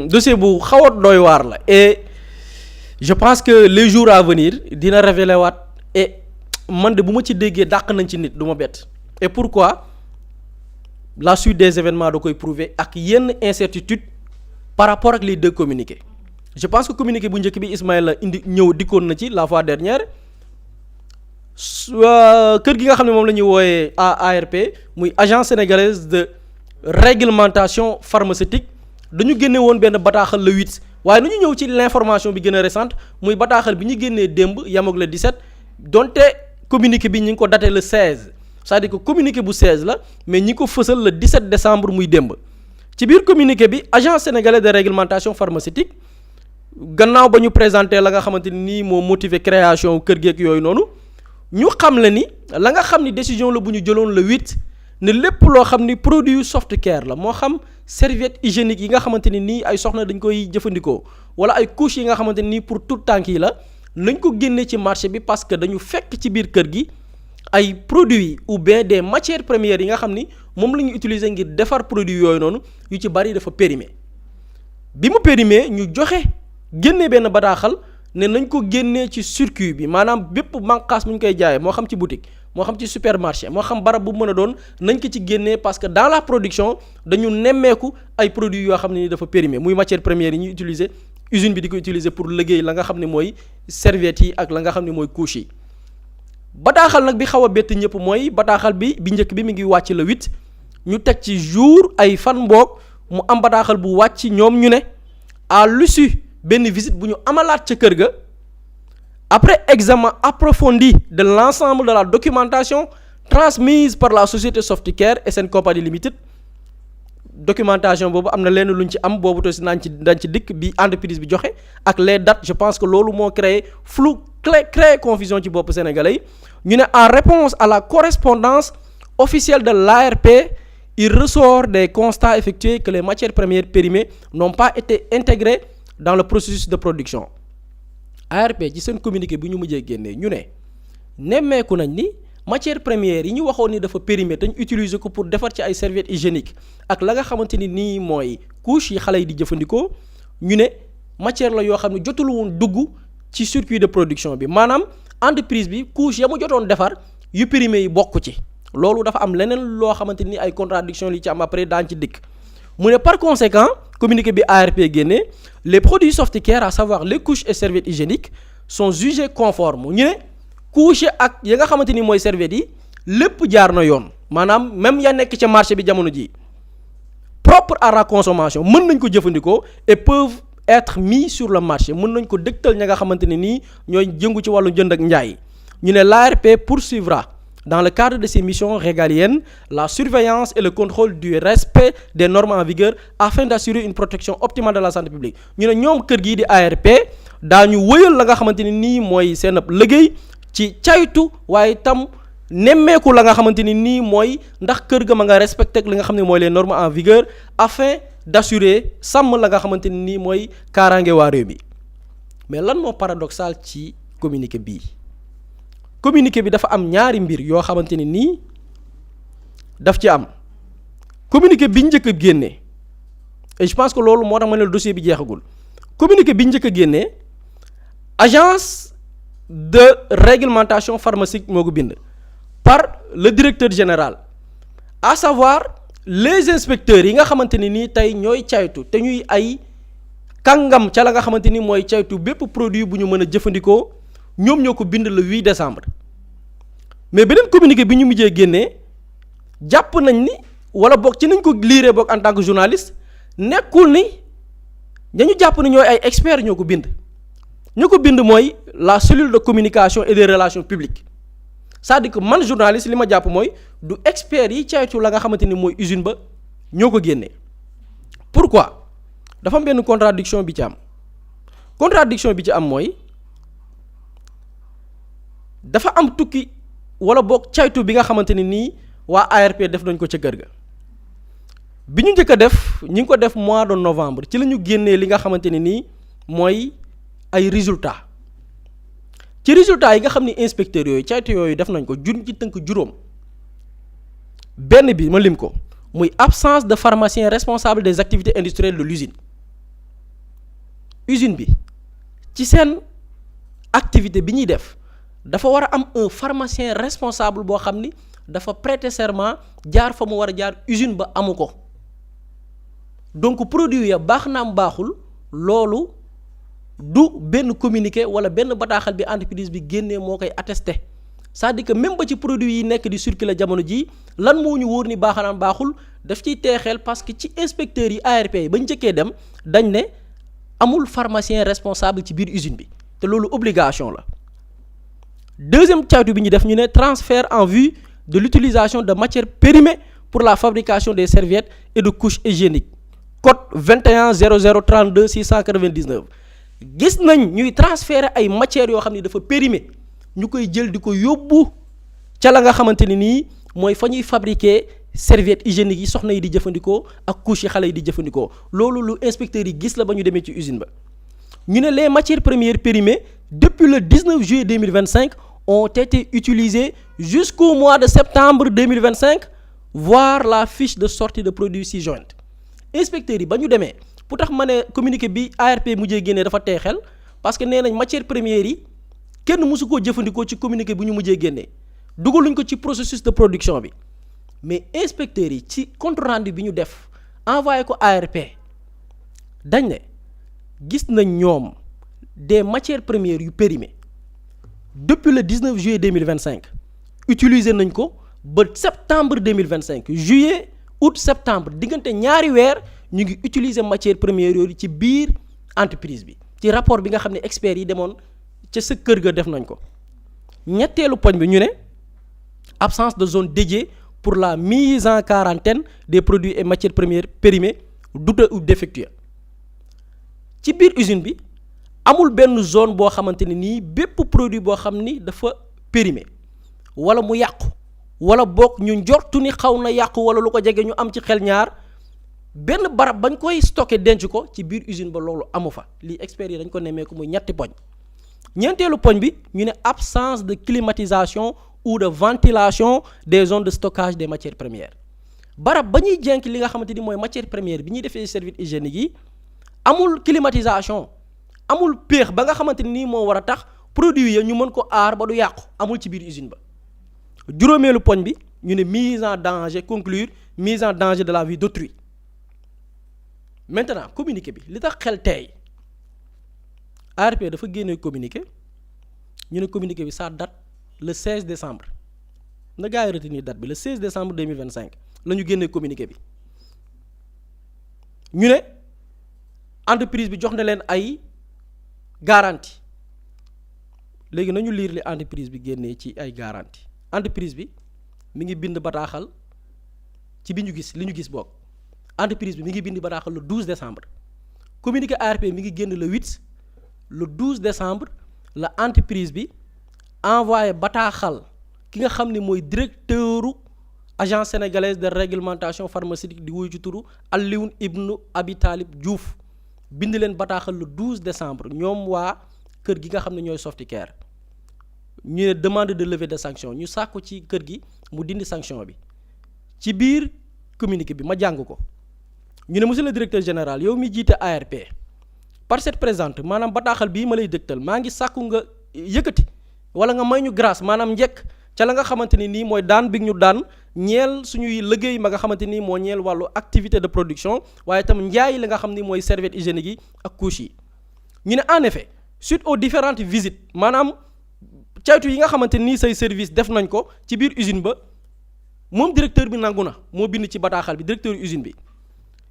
dossier bu xaw a doy waar la et je pense que les jours à venir dina révéler waat et man de bu ma ci déggee dàq nañ ci nit du ma bett et pourquoi la suite des événements da koy prouver ak yenn incertitude par rapport ak les deux communiqués je pense que communiqué bu njëkk bi Ismaïla dikkoon na ci la fois dernière kër gi nga xam ne moom la ñuy wooyee ARP muy agence sénégalaise de réglementation pharmaceutique dañu génne woon benn bataaxal le 8 waaye nu ñu ñëw ci l'information bi gën a récente muy bataaxal bi ñu génnee démb yam ak le 17 donte communiqué bi ñu ngi ko daté le 16 c'est-à-dire que communiqué bu 16 la mais ñi ko fësal le 17 décembre muy démb ci biir communiqué bi agence sénégalaise de réglementation pharmaceutique gannaaw ba ñu présenté la nga xamante ni nii moo motiver création kër geek yooyu noonu ñu xam le ni la nga xam ni décision la bu ñu jëloon le 8 ne lépp loo xam ni produit soft care la moo xam serviette hygiénique yi nga xamante ni nii ay soxna dañ koy jëfandikoo wala ay couches yi nga xamante ni nii pour tout tànk yi la nañ ko génne ci marché bi parce que dañu fekk ci biir kër gi ay produits ou bien des matières premières yi nga xam ni moom la ñu utiliser ngir defar produit yooyu noonu yu ci bari dafa périmé bi mu périmé ñu joxe génne benn bataaxal ne nañ ko génnee ci circuit bi maanaam bépp bànqaas mu ñu koy jaayee moo xam ci boutique moo xam ci supermarché moo xam barab bu mën a doon nañ ko ci génnee parce que dans la production dañu nemmeeku ay produits yoo xam ne ni dafa périmé muy matière première yi ñuy utiliser usine bi di ko utiliser pour liggéey la nga xam ne mooy serviettes yi ak la nga xam ne mooy couches yi bataaxal nag bi xaw a bett ñëpp mooy bataaxal bi njëkk bi mi ngi wàcc le 8 ñu teg ci jour ay fan mboog mu am bataaxal bu wàcc ñoom ñu ne à l'issue benn visite bu ñu amalaat ca kër ga après examen approfondi de l'ensemble de la documentation transmise par la société Softcare SN Compagnie Limited documentation boobu am na lenn luñ ci am boobu aussi dañ ci dikk bi entreprise bi joxe ak les dates je pense que loolu moo créé flou créé confusion ci bopp sénégalais yi ñu ne en réponse à la correspondance officielle de l'ARP il ressort des constats effectués que les matières premières périmées n'ont pas été intégrées dans le processus de production ARP ci seen communiqué bi ñu mujjee génnee ñu ne nemmeeku nañ ni matières premières yi ñu waxoon ni dafa périmé te ñu utiliser ko pour defar ci ay serviettes hygiéniques ak la nga xamante ni nii mooy couche yi xale yi di jëfandikoo ñu ne matière la yoo xam ne jotul woon dugg ci circuit de production bi maanaam entreprise bi couche ya mu jotoon defar yu périmé yi bokk ci loolu dafa am leneen loo xamante ni ay contradiction li ci am après daan ci dikk mu ne par conséquent communiqué bi ARP génne les produits Softcare à savoir les couches et serviettes hygiéniques sont jugés conformes ñu ne couche ak ya nga xamante ni mooy serviettes yi lépp jaar na yoon maanaam même ya nekk ca marché bi jamono ji propre à la consommation mën nañ ko jëfandikoo et peuvent être mis sur le marché mën nañ ko dëgtal ña nga xamante ne nii ñooy jëngu ci wàllu jënd ak njaay ñu ne l'ARP poursuivra dans le cadre de ses missions régaliennes la surveillance et le contrôle du respect des normes en vigueur afin d'assurer une protection optimale de la santé publique ñu ne ñoom kër gii di ARP daañu wëyal la nga xamante ni nii mooy seen liggéey ci caytu waaye tam nemmeeku la nga xamante ni nii mooy ndax kër ga ma nga respecté li nga xam ne mooy les normes en vigueur afin d'assurer sàmm la nga xamante ni nii mooy kaaraange waa réew mi mais lan moo paradoxal ci communiqué bii communiqué bi dafa am ñaari mbir yoo xamante ni nii daf ci am communiqué bi njëkk a génne et je pense que loolu moo tax ma ne dossier bi jeexagul communiqué bi njëkk a génne agence de réglementation pharmaceutique moo ko bind par le directeur général à savoir les inspecteurs yi nga xamante ni nii tey ñooy caytu te ñuy ay kàngam ca la nga xamante ni mooy caytu bépp produit bu ñu mën a jëfandikoo ñoom ñoo ko bind le 8 décembre mais beneen communiqué bi ñu mujjee génnee jàpp nañ ni wala boog ci nañ ko liiree boog en tant que journaliste nekkul ni dañu jàpp ni ñooy ay experts ñoo ko bind ñu ko bind mooy la cellule de communication et des relations publiques c'est-à-dire que man journaliste li ma jàpp mooy du experts yi caytu la nga xamante ni mooy usine ba ñoo ko génnee pourquoi dafa am benn contradiction bi ci am mooy dafa am tukki wala boog caytu bi nga xamante ni nii waa ARP def nañ ko ca kër ga bi ñu njëkk a def ñi ngi ko def mois de novembre ci la ñu génnee li nga xamante ne nii mooy ay résultats ci résultats yi nga xam ni inspecteurs yooyu caytu yooyu def nañ ko ci tënk juróom benn bi ma lim ko muy absence de pharmacien responsable des activités industrielles de l'usine usine bi ci seen activité bi ñuy def dafa war a am un pharmacien responsable boo xam ni dafa prêter serment jaar fa mu war a jaar usine ba amu ko donc produit ya baax na am baaxul loolu du benn communiqué wala benn bataaxal bi entreprise bi génnee moo koy attesté c'est-à-dire que même ba ci produit yi nekk di circuler jamono ji lan moo ñu wóor ni baax na am baaxul daf ciy teexeel parce que ci inspecteurs yi ARP yi ba ñu njëkkee dem dañ ne amul pharmacien responsable ci biir usine bi te loolu obligation la. Deuxième caytu bi ñu def ñu ne transfert en vue de l'utilisation de matières périmées pour la fabrication des serviettes et de couches hygiéniques code 21 00 32 699 gis nañ ñuy transférer ay matières yoo xam ne dafa périmé ñu koy jël di ko yóbbu ca la nga xamante ni nii mooy fa ñuy fabriquer serviettes hygiéniques yi soxna yi di jëfandikoo ak couches yi xale yi di jëfandikoo loolu lu inspecteurs yi gis la ba ñu demee ci usine ba ñu ne les matières premières périmées depuis le 19 juillet 2025 ont été utilisées jusqu'au mois de septembre 2025 voire la fiche de sortie de produits ci-joints inspecteurs yi ba ñu demee pour tax ma ne communiqué bi ARP mujjee génnee dafa tey xel parce que nee nañ matières premières yi kenn mësu koo jëfandikoo ci communiqué bu ñu mujjee génnee dugaluñ ko ci processus de production bi mais inspecteurs yi ci compte rendu bi ñu def envoyé ko ARP dañ ne gis nañ ñoom des matières premières yu périmées depuis le 19 juillet 2025 utiliser nañ ko ba septembre 2025 juillet août septembre diggante ñaari weer ñu ngi utiliser matières premières yooyu ci biir entreprise bi ci rapport bi nga xam ne experts yi demoon ca sa kër ga def nañ ko ñetteelu poñ bi ñu ne absence de zone dédiée pour la mise en quarantaine des produits et matières premières périmées douteux ou défectueux ci biir usine bi amul benn zone boo xamante ne nii bépp produit boo xam ni dafa périmé wala mu yàqu wala boog ñu njortu ni xaw na yàqu wala lu ko jege ñu am ci xel ñaar benn barab bañ koy stocké denc ko ci biir usine ba loolu amu fa lii experts yi dañ ko nemmeeku muy ñetti poñ ñeenteelu poñ bi ñu ne absence de climatisation ou de ventilation des zones de stockage des matières premières barab ba ñuy jenk li nga xamante ni mooy matière première bi ñuy defee serviette hygiénique yi amul climatisation amul péex ba nga xamante ni moo war a tax produit ya ñu mën ko aar ba du yàqu amul ci biir usine ba juróomeelu poñ bi ñu ne mise en danger conclure mise en danger de la vie d'autrui maintenant communiqué bi li tax xel tey ARP dafa génne communiqué ñu ne communiqué bi ça date le 16 décembre na gars yi retenir date bi le 16 décembre 2025 la ñu génne communiqué bi ñu ne entreprise bi jox na leen ay garantie léegi nañu lire li entreprise bi génnee ci ay garantie entreprise bi mi ngi bind bataaxal ci bi ñu gis li ñu gis boog entreprise bi mi ngi bind bataaxal le 12 décembre communiqué ARP mi ngi génn le 8 le 12 décembre la entreprise bi envoyé bataaxal ki nga xam ne mooy directeuru agence sénégalaise de réglementation pharmaceutique di wuyu ci turu Alioune Ibnu Abi Talib Diouf bind leen bataaxal le 12 décembre ñoom waa kër gi nga xam ne ñooy Softicare ñu ne demande de levée de sanction ñu sàkku ci kër gi mu dindi sanction bi ci biir communiqué bi ma jàng ko ñu ne monsieur le directeur général yow mi jiite ARP par cette présente maanaam bataaxal bii ma lay dëgtal maa ngi sàkku nga yëkkati wala nga may ñu grâce maanaam njëkk ca la nga xamante ni nii mooy daan bi ñu daan ñeel suñuy liggéey ma nga xamante ni moo ñeel wàllu activité de production waaye itam njaay li nga xam ni mooy serviette hygiénique yi ak couche yi ñu ne en effet suite aux différentes visites maanaam caytu yi nga xamante ni say service def nañ ko ci biir usine ba moom directeur bi nangu na moo bind ci bataaxal bi directeur usine bi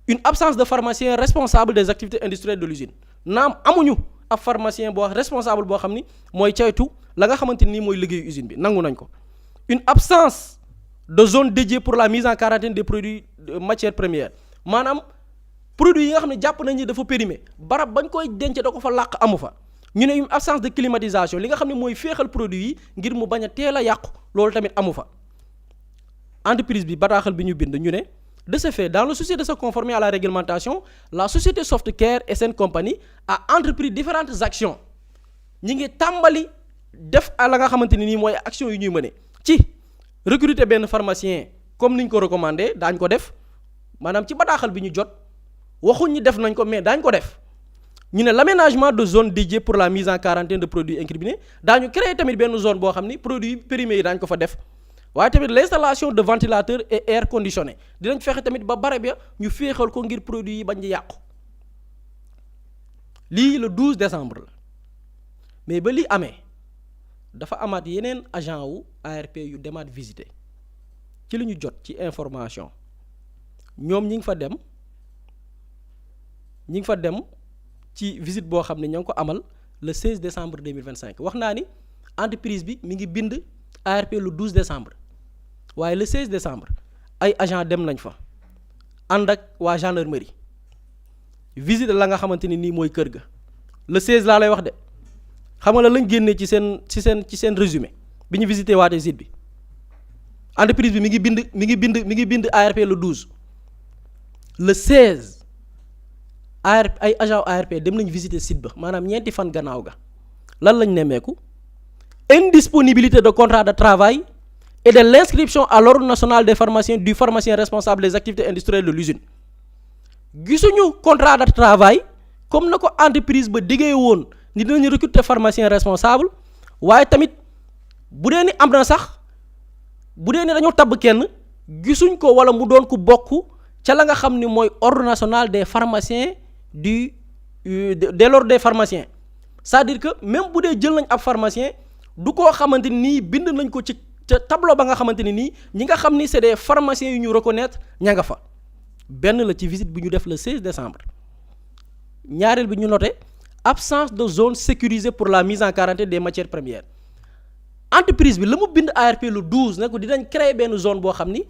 une absence de pharmacien responsable des activités industrielles de l'usine naam amuñu ab pharmacien boo responsable boo xam ni mooy caytu la nga xamante ni mooy liggéeyu usine bi nangu nañ ko une absence de zone dédiée pour la mise en quarantaine des produits de matières premières maanaam produits yi nga xam ne jàpp nañ ni dafa périmé barab bañ koy denc da ko fa làq amu fa ñu ne une absence de climatisation li nga xam ne mooy féexal produit yi ngir mu bañ a teel a yàqu loolu tamit amu fa entreprise bi bataaxal bi ñu bind ñu ne de ce fait dans le souci de se conformer à la réglementation la société Softicare SN Company a entrepris différentes actions ñi ngi tàmbali def la nga xamante ni nii mooy action yu ñuy mëne ci recruter benn pharmacien comme niñ ko recommandé daañ ko def maanaam ci bataaxal bi ñu jot waxuñ ñi def nañ ko mais daañ ko def ñu ne l'aménagement de zone dédiée pour la mise en quarantaine de produits incriminés daañu créer tamit benn zone boo xam ni produits périmés yi daañu ko fa def waaye tamit l'installation de ventilateurs et air conditionné dinañ fexe tamit ba barab ya ñu féexal ko ngir produits yi bañ di yàqu lii le 12 décembre la mais ba lii amee dafa amaat yeneen agent wu ARP yu demaat visiter ci li ñu jot ci information ñoom ñi ngi fa dem ci visite boo xam ne ñoo ngi ko amal le 16 décembre 2025 wax naa ni entreprise bi mi ngi bind ARP le 12 décembre waaye le 16 décembre ay agent dem nañ fa ànd ak waa gendarmerie visite la nga xamante ni nii mooy kër ga le 16 laa lay wax de xam nga la lañ génnee ci seen résumé bi ñu visité waatee site bi entreprise bi mi ngi bind ARP le 12 le 16 ay agent ARP dem nañ visiter site ba maanaam ñeenti fan gannaaw ga lan lañ nemmeeku indisponibilité de contrat de travail et de l'inscription à l'ordre national des pharmaciens du pharmacien responsable des activités industrielles de l'usine gisuñu contrat de travail comme na ko entreprise ba diggee woon ni dinañu recruter pharmacien responsable waaye tamit bu dee ni am na sax bu dee ni dañoo tabb kenn gisuñ ko wala mu doon ku bokk ca la nga xam ni mooy ordre national des pharmaciens de l'ordre des pharmaciens c'est-à-dire que même bu dee jël nañ ab pharmacien du koo xamante ni bind nañ ko ci ca tableau ba nga xamante ni nii ñi nga xam ni c'est des pharmaciens yu ñu reconnaître ña nga fa benn la ci visite bi ñu def le 16 décembre ñaareel bi ñu noté absence de zone sécurisée pour la mise en quarantaine des matières premières entreprise bi la mu bind ARP le 12 ne ko dinañ créer benn zone boo xam ni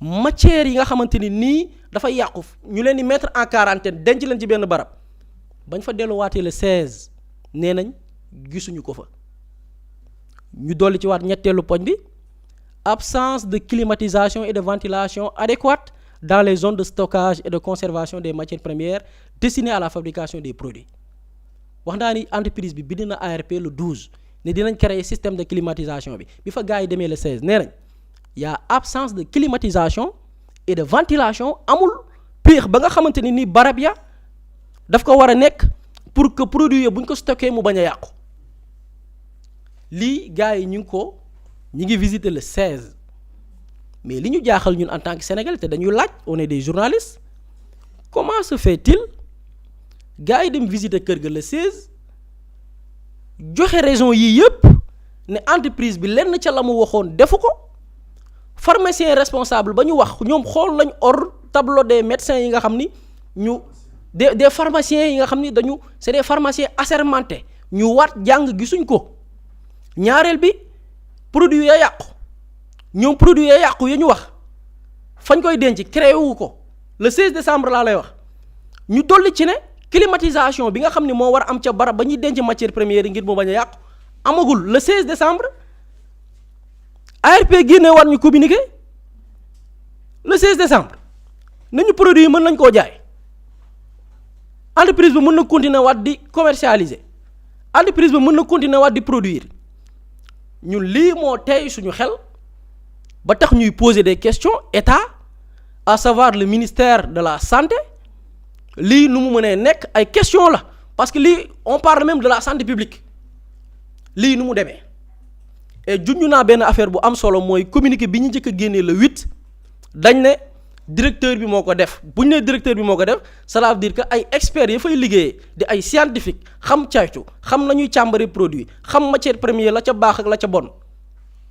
matières yi nga xamante ni nii dafa yàqu ñu leen di mettre en quarantaine denc leen ci benn barab bañ fa delluwaatee le 16 nee nañ gisuñu ko fa ñu dolli ci waat ñetteelu poñ bi absence de climatisation et de ventilation adéquate dans les zones de stockage et de conservation des matières premières destinées à la fabrication des produits wax naa ni entreprise bi bind na ARP le 12 ne dinañ créer système de climatisation bi fa gars yi demee le 16 nee nañ y a absence de climatisation et de ventilation amul péex ba nga xamante ni nii barab ya daf ko war a nekk pour que produit ya bu ñu ko stocké mu bañ a yàqu lii gars yi ñu ngi visiter le 16 mais li ñu jaaxal ñun en tant que Sénégalais te dañuy laaj on est des journalistes comment se fait-il gars yi dem visiter kër ga le 16 joxe raison yii yëpp ne entreprise bi lenn ca la mu waxoon defu ko pharmacien responsable ba ñu wax ñoom xool lañ or tableau des médecins yi nga xam ni ñu des pharmaciens yi nga xam ni c'est des pharmaciens assermentés ñu waat jàng gisuñ ko ñaareel bi produit ya yàqu ñoom produit ya yàqu ya ñu wax fañ koy denc créé wu ko le 16 décembre laa lay wax ñu dolli ci ne climatisation bi nga xam ni moo war a am ca barab ba ñuy denc matière première yi ngir mu bañ a yàqu amagul le 16 décembre ARP génne war ñu communiqué le 16 décembre nañu produit yi mën nañ koo jaay entreprise bi mën na continuer waat di commercialiser entreprise bi mën na continuer waat di produire ñun lii moo tey suñu xel ba tax ñuy poser des questions état à savoir le ministère de la santé lii nu mu mënee nekk ay question la parce que lii on parle même de la santé publique lii nu mu demee et junñu naa benn affaire bu am solo mooy communiqué bi ñu njëkk a génnee le 8 dañ ne directeur bi moo ko def bu ñu nee directeur bi moo ko def cela veut dire que ay experts ya fay liggéeyee di ay scientifique xam caytu xam nañuy càmbari produit xam matière première la ca baax ak la ca bon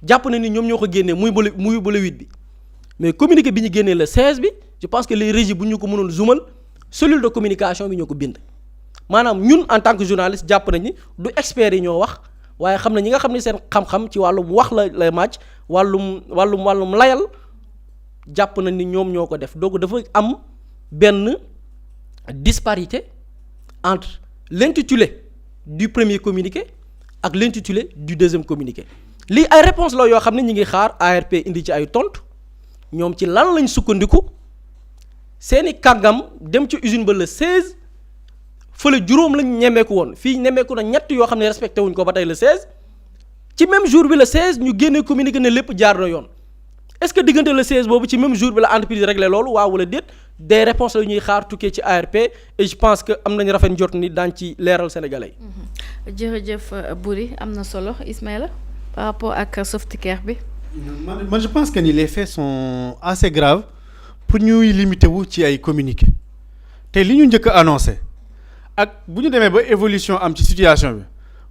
jàpp na ni ñoom ñoo ko génnee muy ba le 8 bi mais communiqué bi ñu génnee le 16 bi je pense que les régies bu ñu ko mënoon zoomal cellule de communication bi ñoo ko bind maanaam ñun en tant que journaliste jàpp nañ ni du experts yi ñoo wax waaye xam na ñi nga xam ne seen xam-xam ci wàllum wax la màcc wàllum layal jàpp na ni ñoom ñoo ko def donc dafa am benn disparité entre l'intitulé du premier communiqué ak l'intitulé du deuxième communiqué lii ay réponse la yoo xam ne ñi ngi xaar ARP indi ci ay tontu ñoom ci lan lañ sukkandiku seeni kàngam dem ci usine ba le 16 fële juróom lañ ñemeeku woon fii ñemeeku na ñett yoo xam ne respecté wuñ ko ba tey le 16 ci même jour bi le 16 ñu génnee communiqué ne lépp jaar na yoon est-ce que diggante le 16 boobu ci même jour bi la entreprise réglé loolu waaw wala déet des réponses la ñuy xaar tukkee ci ARP et je pense que am nañu rafet njort ni daañu ci leeral sénégalais yi. jërëjëf Boury am na solo Ismaïla par rapport ak Softcare bi. man je pense que ni les faits sont assez graves pour ñuy limiter wu ci ay communiqué te li ñu njëkk a annoncé ak bu ñu demee ba évolution am ci situation bi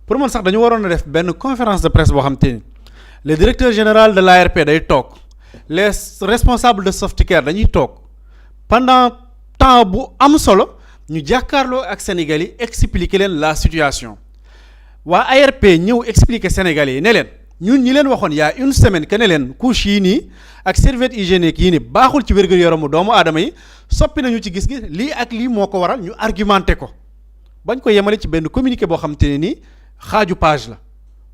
pour man sax dañu waroon a def benn conférence de presse boo xam te ni le directeur général de l'ARP day toog les responsables de Softcare dañuy toog pendant temps bu am solo ñu jàkkaarloo ak Sénégalais yi expliquer leen la situation waa ARP ñëw expliquer Sénégalais yi ne leen ñun ñi leen waxoon y a une semaine que ne leen couche yii nii ak serviette hygiénique yii nii baaxul ci wér-gu-yaramu doomu aadama yi soppi nañu ci gis-gis lii ak lii moo ko waral ñu argumenté ko bañ ko yemale ci benn communiqué boo xam te ne nii xaaju page la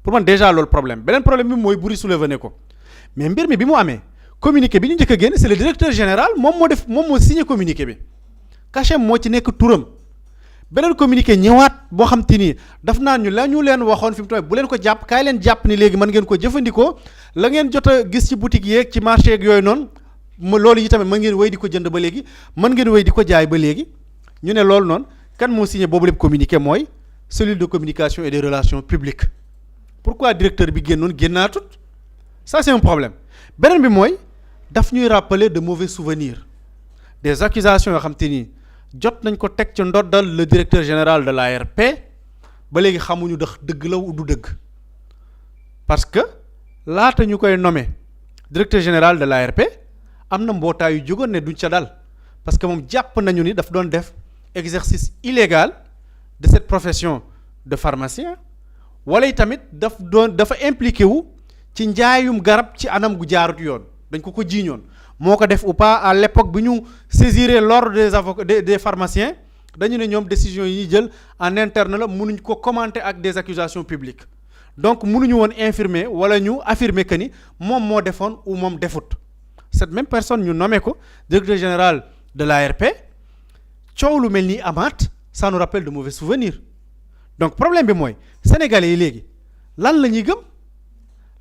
pour man déjà loolu problème beneen problème bi mooy Boury soulevé ne ko mais mbir mi bi mu amee communiqué bi ñu njëkk a génn c'est le directeur général moom moo signé communiqué bi cachet moo ci nekk turam beneen communiqué ñëwaat boo xam te ni daf naan ñu la ñu leen waxoon fi mu toll bu leen ko jàpp kaay leen jàpp ni léegi mën ngeen ko jëfandikoo la ngeen jot a gis ci boutique yeeg ci marché yeeg yooyu noonu loolu yi tamit mën ngeen wéy di ko jënd ba léegi mën ngeen wéy di ko jaay ba léegi ñu ne loolu noonu kan moo signé boobu lépp communiqué mooy cellule de communication et des relations publiques pourquoi directeur bi génnoon génnaatut ça c'est un problème beneen bi mooy daf ñuy rappeler de mauvais souvenirs des accusations yoo xam te ni jot nañ ko teg ci ndoddal le directeur général de l'ARP ba léegi xamuñu ndax dëgg la du dëgg parce que laata ñu koy nommer directeur général de l'ARP am na mbootaay yu jógoon ne duñ ca dal parce que moom jàpp nañu ni daf doon def exercice illégal de cette profession de pharmacien wala tamit dafa impliqué wu ci njaayum garab ci anam gu jaarut yoon dañ ko jiiñoon moo ko def ou pas à l'époque bi ñu saisir l'ordre des avocats des pharmaciens dañu ne ñoom décision yi ñuy jël en interne la mënuñ ko commenter ak des accusations publiques donc mënuñu woon infirmer wala ñu affirmer que ni moom moo defoon ou moom defut cette même personne ñu nommé ko directeur général de l'ARP coow lu mel nii amaat ça nous rappelle de mauvais souvenirs donc problème bi mooy sénégalais yi léegi lan la ñuy gëm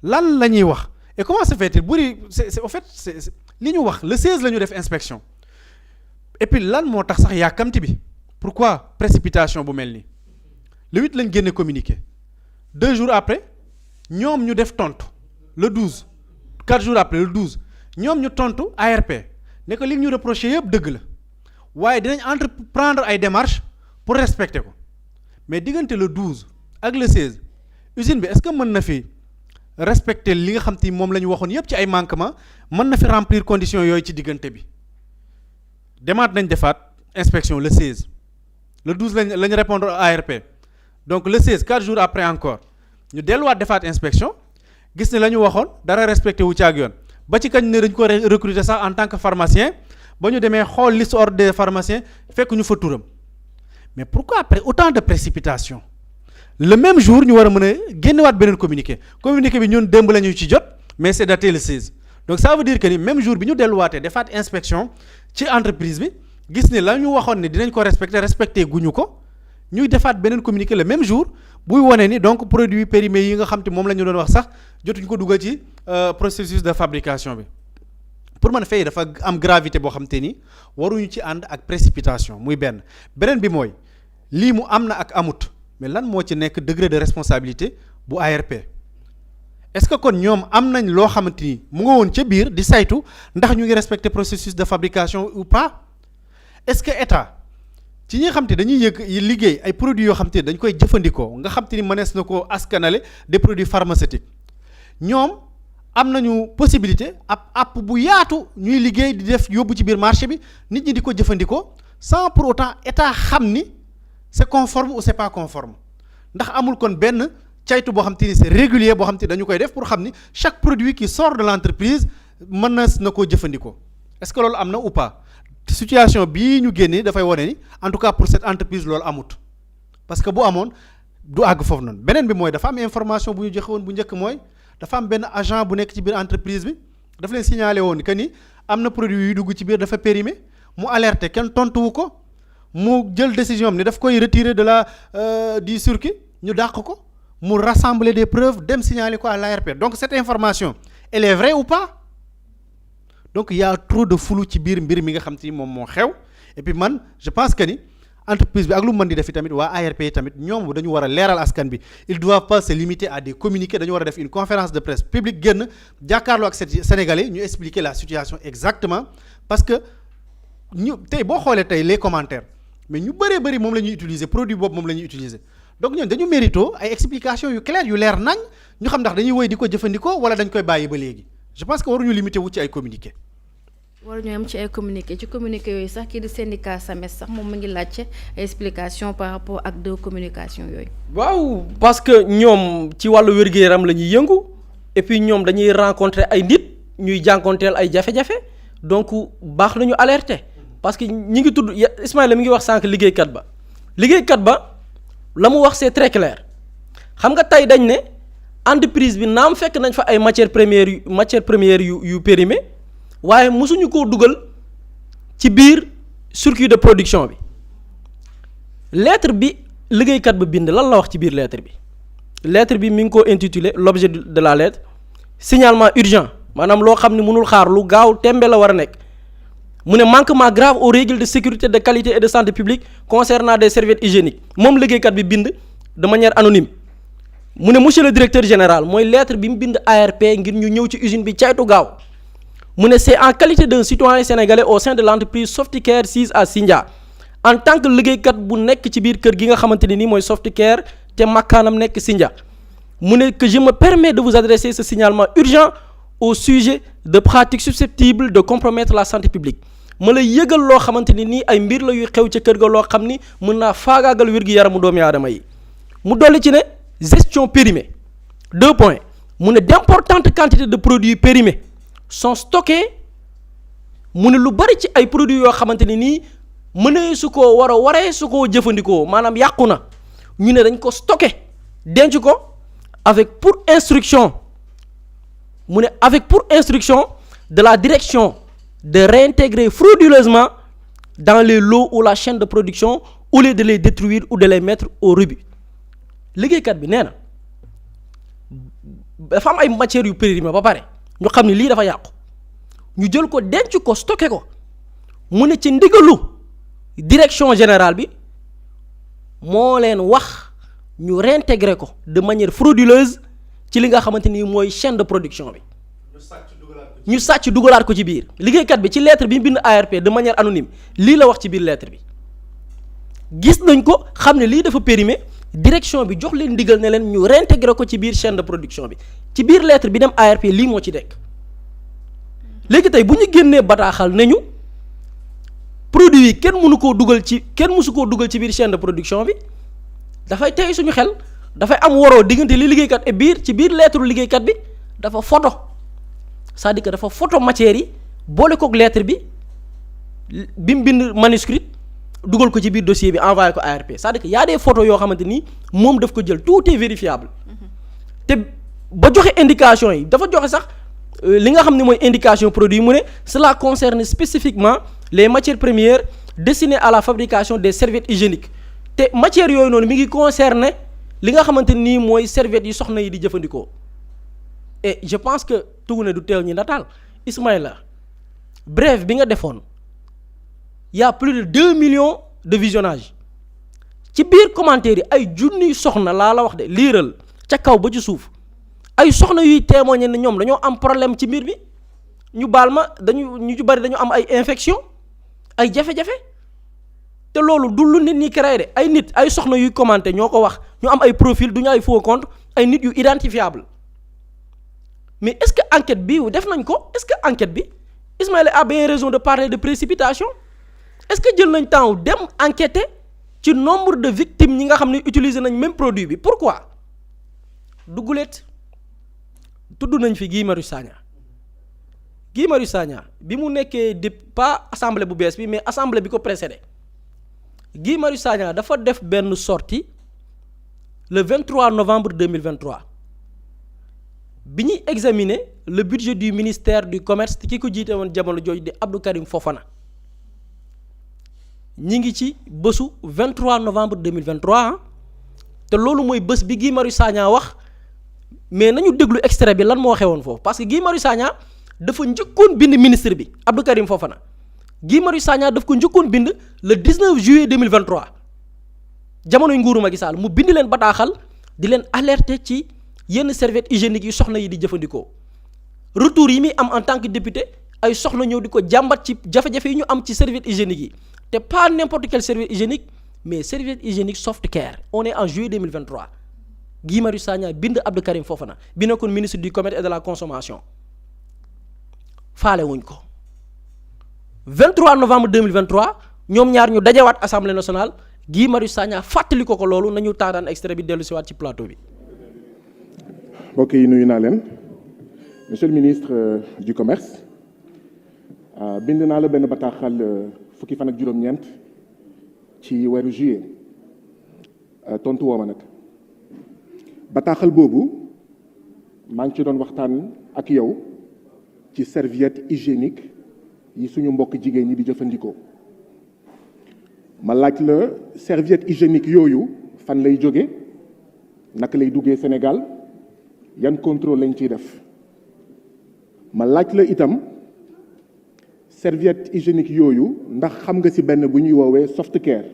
lan la ñuy wax et comment se fait-il Boury c'est au fait c'est li ñu wax le 16 la ñu def inspection et puis lan moo tax sax yàkkamti bi pourquoi précipitation bu mel nii le 8 lañ génne communiqué 2 jours après ñoom ñu def tontu le 12 4 jours après le 12 ñoom ñu tontu ARP ne ko li ñu reproché yëpp dëgg la waaye dinañ entreprendre ay démarches pour respecter ko mais diggante le 12 ak le 16 usine bi est-ce que mën na fi respecter li nga xam te moom la ñu waxoon yëpp ci ay manquements mën na fi remplir conditions yooyu ci diggante bi demaat nañ defaat inspection le 16 le 12 lañ répondre ARP donc le 16 4 jours après encore ñu delluwaat defaat inspection gis ne la ñu waxoon dara respecté wu ci ak yoon ba ci kañ ne dañ ko recruter sax en tant que pharmacien ba ñu demee xool liste ordre des pharmaciens fekk ñu fa turam mais pourquoi après autant de précipitation le même jour ñu war a mën a génnewaat beneen communiqué bi ñun démb la ñu ci jot mais c'est daté le 16 donc ça veut dire que ni même jour bi ñu delluwaatee defaat inspection ci entreprise bi gis ne la ñu waxoon ne dinañ ko respecté guñu ko ñuy defaat beneen communiqué le même jour buy wane ni donc produits périmés yi nga xam te moom la ñu doon wax sax jotuñ ko dugal ci processus de fabrication bi pour man fay dafa am gravité boo xam te ni waruñu ci ànd ak précipitation muy beneen bi mooy lii mu am na ak amut mais lan moo ci nekk degré de responsabilité bu ARP est-ce que kon ñoom am nañ loo xamante ni mu nga woon ca biir di saytu ndax ñu ngi respecter processus de fabrication ou pas est-ce que état ci ñi nga xam te dañuy liggéey ay produits yoo xam te dañ koy jëfandikoo nga xam te ni mënees na koo askanale des produits pharmaceutiques ñoom am nañu possibilité app bu yaatu ñuy liggéey di def yóbbu ci biir marché bi nit ñi di ko jëfandikoo sans pour autant état xam ni c'est conforme ou c'est pas conforme ndax amul kon benn caytu boo xam te ni c'est régulier boo xam te dañu koy def pour xam ni chaque produit qui sort de l'entreprise mën na koo jëfandikoo est-ce que loolu am na ou pas situation bii ñu génnee dafay wane ni en tout cas pour cette entreprise loolu amut parce que bu amoon du àgg foofu noonu beneen bi mooy dafa am information bu ñu joxe woon bu njëkk mooy dafa am benn agent bu nekk ci biir entreprise bi dafa leen signalé woon que ni am na produit yu dugg ci biir dafa périmé mu alerté kenn tontuwu ko mu jël décision am ni daf koy retirer de la du circuit ñu dàq ko mu rassembler des preuves dem signaler ko à l'ARP donc cette information elle est vraie ou pas donc il y a trop de flou ci biir mbir mi nga xam te ni moom moo xew et puis man je pense que ni entreprise bi ak lu mën di def tamit waa ARP tamit ñoom dañu war a leeral askan bi ils doivent pas se limiter à des communiqués dañu war a def une conférence de presse publique génn jàkkaarloo ak Sénégalais ñu expliquer la situation exactement parce que ñu tey boo xoolee tey les commentaires mais ñu bëree bëri moom la ñuy utiliser produit boobu moom la ñuy utiliser donc ñoom dañu mérito ay explications yu claires yu leer nañ ñu xam ndax dañuy woy di ko jëfandikoo wala dañ koy bàyyi ba léegi je pense que waruñu limiter wu ci ay communiqués. waruñu am ci ay communiqué yooyu sax kii di syndicat SAMES sax moom mu ngi laajte ay explication par rapport ak deux communication yooyu. waaw parce que ñoom ci wàllu wér-gu-yaram la ñuy yëngu et puis ñoom dañuy rencontrer ay nit ñuy jànkonteel ay jafe-jafe donc baax nañu alerter parce que ñi ngi tudd Ismaïla mi ngi wax sànq liggéeykat ba la mu wax c'est très clair xam nga tey dañ ne entreprise bi naam fekk nañ fa ay matières premières yu périmé waaye mosuñu koo dugal ci biir circuit de production bi lettre bi liggéeykat ba bind lan la wax ci biir lettre bi mi ngi ko intitulé l'objet de la lettre signalement urgent maanaam loo xam ne mënul xaar lu gaaw tembe la war a nekk mu ne manquement grave aux règles de sécurité de qualité et de santé publique concernant des serviettes hygiéniques moom liggéeykat bi bind de manière anonyme mu ne monsieur le directeur général mooy lettre bi mu bind ARP ngir ñu ñëw ci usine bi caytu gaaw mu ne c'est en qualité d'un citoyen sénégalais au sein de l'entreprise Softicare SIS à Sindia en tant que liggéeykat bu nekk ci biir kër gi nga xamante ne nii mooy Softicare te makkaanam nekk Sindia mu ne que je me permets de vous adresser ce signalement urgent au sujet de pratiques susceptibles de compromettre la santé publique ma la yëgal loo xamante ni nii ay mbir la yuy xew ca kër ga loo xam ni mën naa faagaagal wér-gu-yaramu doomi aadama yi mu dolli ci ne gestion périmée 2 points mu ne d'importantes quantités de produits périmés sont stockés mu ne lu bari ci ay produits yoo xamante ni nii mënee su koo waree su koo jëfandikoo maanaam yàqu na ñu ne dañ ko stocké denc ko avec pour instruction de la direction de réintégrer frauduleusement dans les lots ou la chaîne de production au lieu de les détruire ou de les mettre au rebut liggéeykat bi nee na dafa am ay matières yu périmées ba pare ñu xam ne lii dafa yàqu ñu jël ko denc ko stocké ko mu ne ci ndigalu direction générale bi moo leen wax ñu réintégrer ko de manière frauduleuse ci li nga xamante ni mooy chaîne de production bi ñu sàcc dugalaat ko ci biir liggéeykat bi ci lettre bi bind ARP de manière anonyme lii la wax ci biir lettre bi gis nañ ko xam ne lii dafa périmé direction bi jox leen ndigal ne leen ñu réintégrer ko ci biir chaîne de production bi ci biir lettre bi dem ARP lii moo ci nekk léegi tey bu ñu génnee bataaxal ne ñu produit yi kenn mësu koo dugal ci biir chaîne de production bi dafay tey suñu xel dafay am waroo diggante li liggéeykat et biir ci biir lettre liggéeykat bi dafa photo c'est-à-dire que dafa photo matière yi boole kook lettre bi mu bind manuscrit dugal ko ci biir dossier bi envoyé ko ARP c'est-à-dire que y a des photos yoo xamante ni moom daf ko jël tout est vérifiable te ba joxe indication yi dafa joxe sax li nga xam ne mooy indication produit mu ne cela concerne spécifiquement les matières premières destinées à la fabrication des serviettes hygiéniques te matières yooyu noonu mi ngi concerné li nga xamante nii mooy serviettes yi soxna yi di jëfandikoo et je pense que tugu ne du teew ñi nataal Ismaïla bref bi nga defoon y a plus de 2 millions de visionnages ci biir commentaire yi ay junniy soxna laa la wax de liiral ca kaw ba ci suuf ay soxna yuy témoigner ne ñoom dañoo am problème ci mbir bi ñu baal ma ñu ci bari dañu am ay infection ay jafe-jafe te loolu du lu nit ñi créé de ay nit ay soxna yuy commenter ñoo ko wax ñu am ay profil du ñu ay faux compte ay nit yu identifiable mais est-ce que enquête bi def nañ ko est-ce que enquête bi Ismaïla a bien raison de parler de précipitation est-ce que jël nañ temps dem enquêter ci nombre de victimes ñi nga xam ne utiliser nañ même produit bi pourquoi dugguleet tudd nañ fi Guy Marius Sagna bi mu nekkee di pas assemblée bu bees bi mais assemblée bi ko précédé Guy Marius Sagna dafa def benn sortie le 23 novembre 2023 bi ñuy examiner le budget du ministère du commerce te ki ko jiite woon jamono jooju di Abdou Karim Fofana ñi ngi ci bésu 23 novembre 2023 te loolu mooy bés bi Guy Marius Sagna wax mais nañu déglu extrait bi lan moo xewoon foofu parce que Guy Marius Sagna dafa njëkkoon bind ministre bi Abdou Karim Fofana Guy Marius Sagna daf ko njëkkoon bind le 19 juillet 2023 jamonoy nguuru Macky Sall mu bind leen bataaxal di leen alerter ci yenn serviettes hygiéniques yi soxna yi di jëfandikoo retour yi muy am en tant que député ay soxna ñëw di ko jàmbat ci jafe-jafe yi ñu am ci serviettes hygiéniques yi te pas n'importe quelle serviette hygiénique mais serviette hygiénique soft care on est en juillet 2023 Guy Marius Sagna bind Abdou Karim Fofana bi nekkoon ministre du commerce et de la consommation faale wuñ ko 23 novembre 2023 ñoom ñaar ñu dajewaat assemblée nationale Guy Marius Sagna fàttali ko loolu nañu taataan extrait bi dellu si waat ci plateau bi. mbokk yi nuyu naa leen monsieur le ministre du commerce bind naa la benn bataaxal fukki fan ak juróom-ñeent ci weeru juillet tontu woo ma nag bataaxal boobu maa ngi ci doon waxtaan ak yow ci serviette hygiénique yi suñu mbokk jigéen ñi di jëfandikoo ma laaj la serviette hygiénique yooyu fan lay jóge naka lay duggee Sénégal yan contrôle lañ ciy def ma laaj la itam serviette hygiénique yooyu ndax xam nga ci benn bu ñuy woowee soft care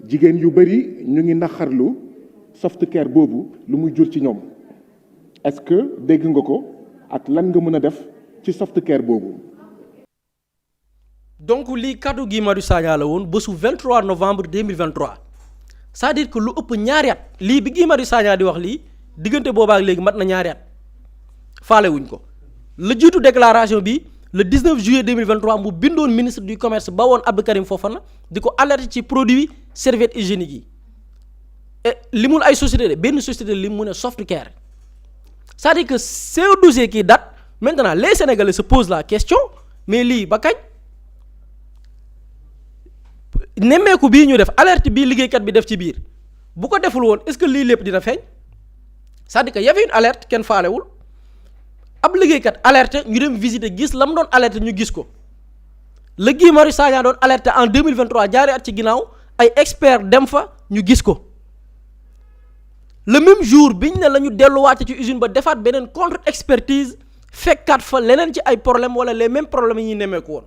jigéen yu bari ñu ngi naxarlu soft care boobu lu muy jur ci ñoom est-ce que dégg nga ko ak lan nga mën a def ci soft care boobu. donc lii kaddu Guy Marius Sagna la woon bésu 23 novembre 2023 c'est-à-dire que lu ëpp ñaari at lii bi Guy Marius Sagna di wax lii diggante boobaa ak léegi mat na ñaari at faale wuñ ko la jiitu déclaration bi le 19 juillet 2023 mu bindoon ministre du commerce ba woon Abdou Karim Fofana di ko alerter ci produit serviette hygiénique yi et limul ay société de benn société lim mu ne soft care c'est-à-dire que c'est un dossier qui date maintenant les Sénégalais se posent la question mais lii ba kañ nemmeeku bii ñu def alerte bii liggéeykat bi def ci biir bu ko deful woon est-ce que lii lépp dina feeñ c'est-à-dire que y avait une alerte kenn faalewul ab liggéeykat alerte ñu dem visiter gis la mu doon alerte ñu gis ko la Guy Marius Sagna doon alerte en 2023 jaari at ci ginnaaw ay experts dem fa ñu gis ko le même jour biñ ne la ñu delluwaate ci usine ba defaat beneen contre expertise fekkaat fa leneen ci ay problème wala les mêmes problèmes yi ñuy nemmeeku woon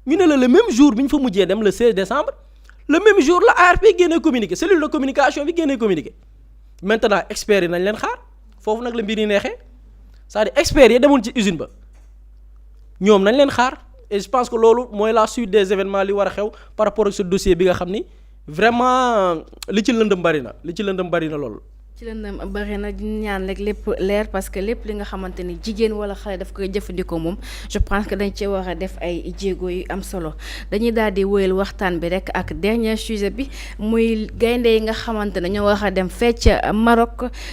ñu ne la le même jour bi ñu fa mujjee dem le 16 décembre le même jour la ARP génnee communiqué cellule de communication bi génnee communiqué maintenant experts yi nañ leen xaar foofu nag la mbir yi neexee c'est-à-dire experts yi demoon ci usine ba ñoom nañ leen xaar et je pense que loolu mooy la suite des événements li war a xew par rapport ak ce dossier bi nga xam ni vraiment li ci lëndëm bari na loolu. ci leen bari na di ñaan rek lépp leer parce que lépp li nga xamante ni jigéen wala xale daf koy jëfandikoo moom je pense que dañ ci war a def ay jéego yu am solo dañuy daal di wéyal waxtaan bi rek ak dernier sujet bi muy gaynde yi nga xamante ne ñoo war a dem fecc Maroc